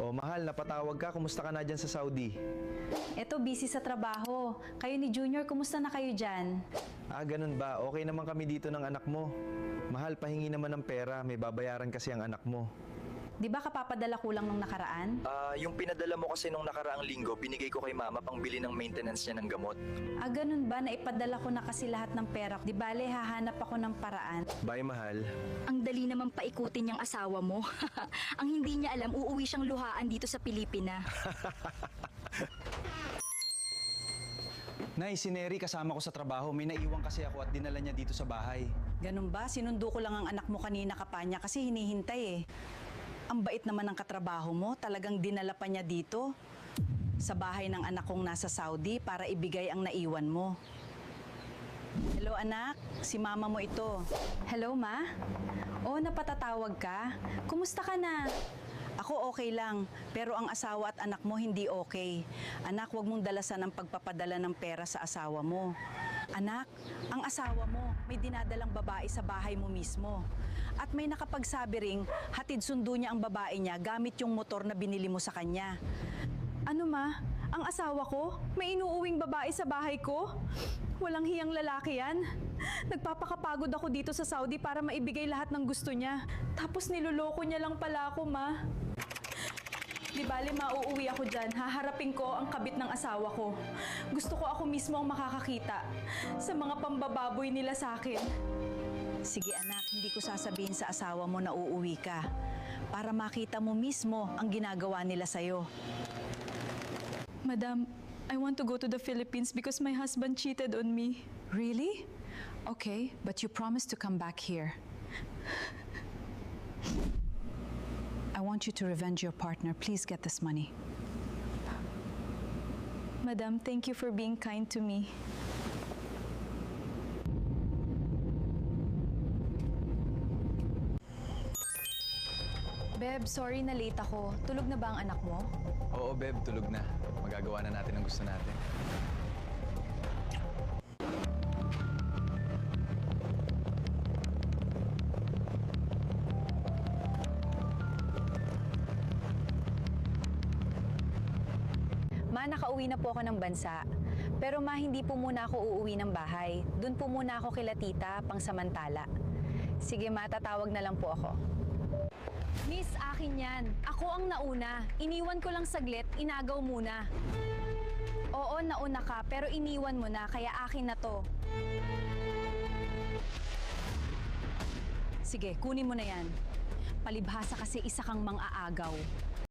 Oh, mahal, napatawag ka. Kumusta ka na dyan sa Saudi? Eto, busy sa trabaho. Kayo ni Junior, kumusta na kayo dyan? Ah, ganun ba? Okay naman kami dito ng anak mo. Mahal, pahingi naman ng pera. May babayaran kasi ang anak mo. Di ba kapapadala ko lang nung nakaraan? Yung pinadala mo kasi nung nakaraang linggo, binigay ko kay mama pang bili ng maintenance niya ng gamot. Ah, ganun ba? Naipadala ko na kasi lahat ng pera. Di bale, hahanap ako ng paraan. Bye, mahal. Ang dali naman paikutin niyang asawa mo. Ang hindi niya alam, uuwi siyang luhaan dito sa Pilipina. Nay, si Neri kasama ko sa trabaho. May naiwan kasi ako at dinala niya dito sa bahay. Ganun ba? Sinundo ko lang ang anak mo kanina ka pa niya kasi hinihintay eh. Ang bait naman ng katrabaho mo, talagang dinala pa niya dito sa bahay ng anak kong nasa Saudi para ibigay ang naiwan mo. Hello anak, si mama mo ito. Hello ma? Oh, napatatawag ka? Kumusta ka na? Ako okay lang, pero ang asawa at anak mo hindi okay. Anak, huwag mong dalasan ang pagpapadala ng pera sa asawa mo. Anak, ang asawa mo may dinadalang babae sa bahay mo mismo. At may nakapagsabi ring hatid sundo niya ang babae niya gamit yung motor na binili mo sa kanya. Ano ma? Ang asawa ko? May inuuwing babae sa bahay ko? Walang hiyang lalaki yan? Nagpapakapagod ako dito sa Saudi para maibigay lahat ng gusto niya. Tapos niloloko niya lang pala ako, ma. Di bale, mauuwi ako dyan. Haharapin ko ang kabit ng asawa ko. Gusto ko ako mismo ang makakakita sa mga pambababoy nila sa akin. Sige anak, hindi ko sasabihin sa asawa mo na uuwi ka para makita mo mismo ang ginagawa nila sa'yo. Madam, I want to go to the Philippines because my husband cheated on me. Really? Okay, but you promised to come back here. I want you to revenge your partner. Please get this money. Madam, thank you for being kind to me. Beb, sorry na late ako. Tulog na ba ang anak mo? Oo, Beb, tulog na. Magagawa na natin ang gusto natin. Ma, nakauwi na po ako ng bansa. Pero ma, hindi po muna ako uuwi ng bahay. Doon po muna ako kila tita, pang samantala. Sige ma, tatawag na lang po ako. Miss, akin yan. Ako ang nauna. Iniwan ko lang saglit, inagaw muna. Oo, nauna ka, pero iniwan mo na, kaya akin na to. Sige, kunin mo na yan. Palibhasa kasi isa kang mang-aagaw.